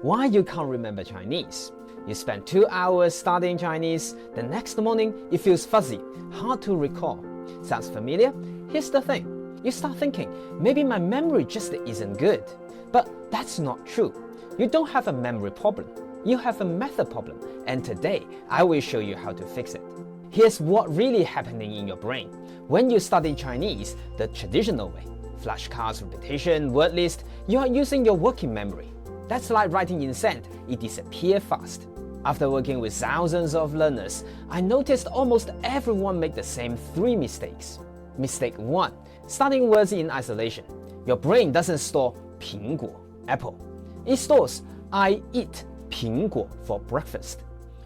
why you can't remember Chinese. You spend 2 hours studying Chinese, the next morning it feels fuzzy, hard to recall. Sounds familiar? Here's the thing. You start thinking, maybe my memory just isn't good. But that's not true. You don't have a memory problem. You have a method problem, and today I will show you how to fix it. Here's what really happening in your brain. When you study Chinese the traditional way, flashcards, repetition, word list, you are using your working memory. That's like writing in sand, it disappears fast. After working with thousands of learners, I noticed almost everyone make the same 3 mistakes. Mistake 1. Studying words in isolation. Your brain doesn't store 苹果, apple. It stores I eat 苹果 for breakfast.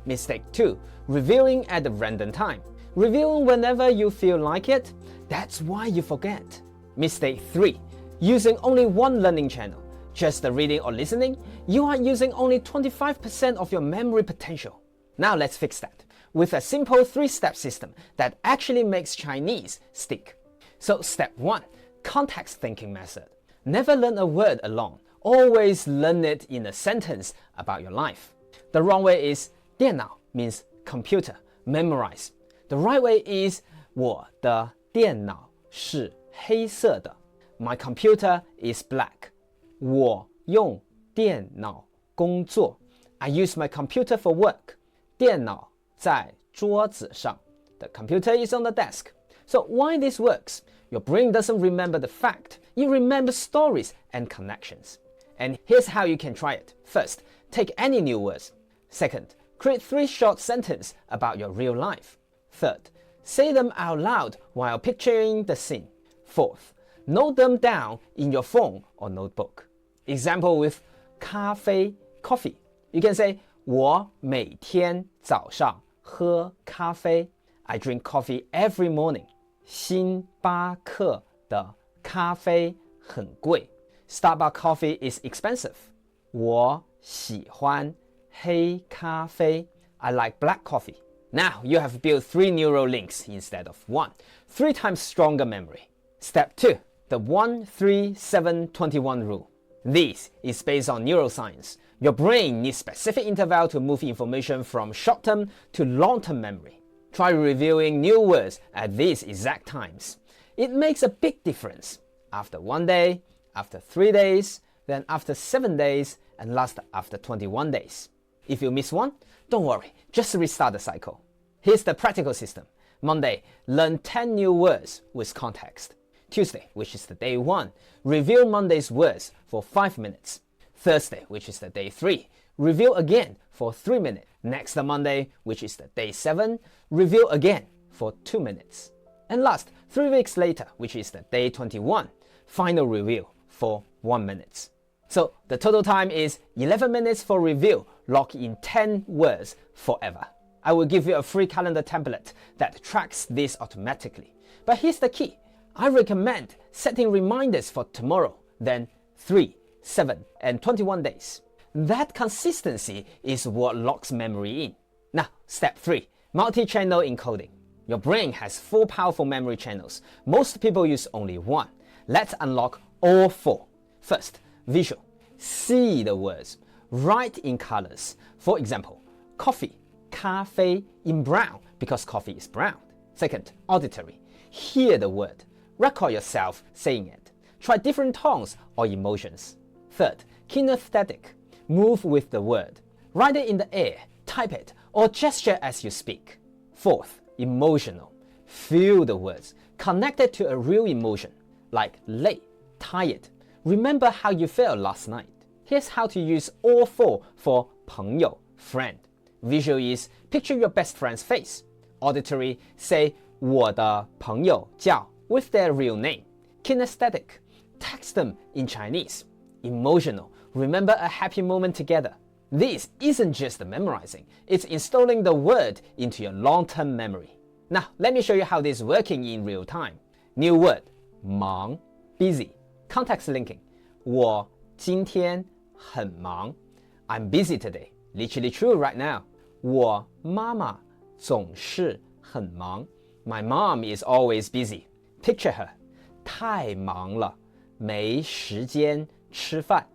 Mistake 2. Reviewing at a random time. Reviewing whenever you feel like it, that's why you forget. Mistake 3. Using only one learning channel. Just the reading or listening, you are using only 25% of your memory potential. Now let's fix that with a simple 3-step system that actually makes Chinese stick. So step 1, context thinking method. Never learn a word alone. Always learn it in a sentence about your life. The wrong way is 电脑 means computer, memorize. The right way is 我的电脑是黑色的. My computer is black. 我用电脑工作. I use my computer for work. 电脑在桌子上. The computer is on the desk. So why this works? Your brain doesn't remember the fact. It remembers stories and connections. And here's how you can try it. First, take any new words. Second, create 3 short sentences about your real life. Third, say them out loud while picturing the scene. Fourth, note them down in your phone or notebook. Example with 咖啡 coffee. You can say 我每天早上喝咖啡. I drink coffee every morning. 星巴克的咖啡很贵. Starbucks coffee is expensive. 我喜欢黑咖啡. I like black coffee. Now you have built 3 neural links instead of 1. 3 times stronger memory. Step 2. The 1-3-7-21 rule. This is based on neuroscience. Your brain needs specific interval to move information from short-term to long-term memory. Try reviewing new words at these exact times. It makes a big difference. After 1 day, after 3 days, then after 7 days, and last after 21 days. If you miss one, don't worry, just restart the cycle. Here's the practical system. Monday, learn 10 new words with context. Tuesday, which is the day 1, review Monday's words for 5 minutes. Thursday, which is the day 3, review again for 3 minutes. Next Monday, which is the day 7, review again for 2 minutes. And last, 3 weeks later, which is the day 21, final review for 1 minute. So the total time is 11 minutes for review, lock in 10 words forever. I will give you a free calendar template that tracks this automatically. But here's the key. I recommend setting reminders for tomorrow, then 3, 7, and 21 days. That consistency is what locks memory in. Now, step 3, multi-channel encoding. Your brain has 4 powerful memory channels. Most people use only 1. Let's unlock all 4. First, visual. See the words. Write in colors. For example, coffee, 咖啡 in brown because coffee is brown. Second, auditory. Hear the word. Record yourself saying it. Try different tones or emotions. Third, kinesthetic. Move with the word. Write it in the air, type it, or gesture as you speak. Fourth, emotional. Feel the words. Connect it to a real emotion, like late, tired. Remember how you felt last night. Here's how to use all 4 for 朋友, friend. Visual is picture your best friend's face. Auditory, say 我的朋友叫 with their real name. Kinesthetic, text them in Chinese. Emotional, remember a happy moment together. This isn't just memorizing, it's installing the word into your long-term memory. Now, let me show you how this is working in real time. New word, 忙, busy. Context linking, 我今天很忙. I'm busy today. Literally true right now. 我妈妈总是很忙. My mom is always busy. Picture her. 太忙了，没时间吃饭.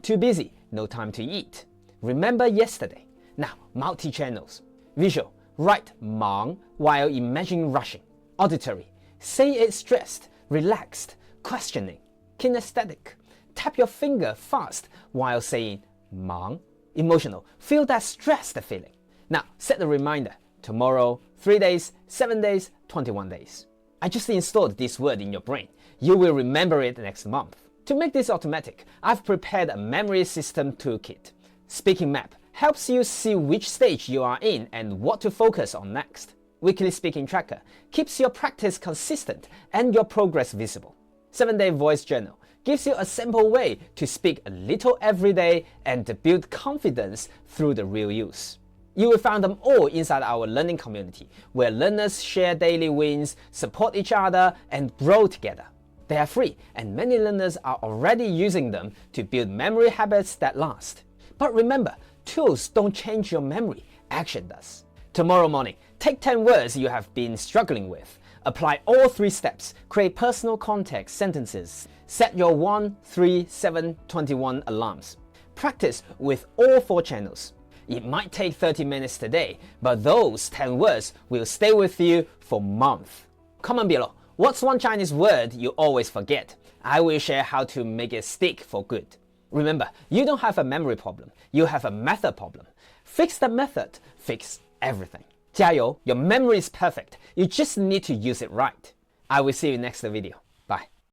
Too busy, no time to eat. Remember yesterday. Now, multi-channels. Visual, write 忙 while imagining rushing. Auditory, say it stressed, relaxed, questioning. Kinesthetic, tap your finger fast while saying 忙. Emotional, feel that stressed feeling. Now, set the reminder. Tomorrow, 3 days, 7 days, 21 days. I just installed this word in your brain. You will remember it next month. To make this automatic, I've prepared a memory system toolkit. Speaking map helps you see which stage you are in and what to focus on next. Weekly speaking tracker keeps your practice consistent and your progress visible. 7-day voice journal gives you a simple way to speak a little every day and build confidence through the real use. You will find them all inside our learning community, where learners share daily wins, support each other, and grow together. They are free, and many learners are already using them to build memory habits that last. But remember, tools don't change your memory, action does. Tomorrow morning, take 10 words you have been struggling with. Apply all 3 steps, create personal context sentences, set your 1, 3, 7, 21 alarms. Practice with all 4 channels. It might take 30 minutes today, but those 10 words will stay with you for months. Comment below, what's one Chinese word you always forget? I will share how to make it stick for good. Remember, you don't have a memory problem, you have a method problem. Fix the method, fix everything. 加油, your memory is perfect, you just need to use it right. I will see you next video.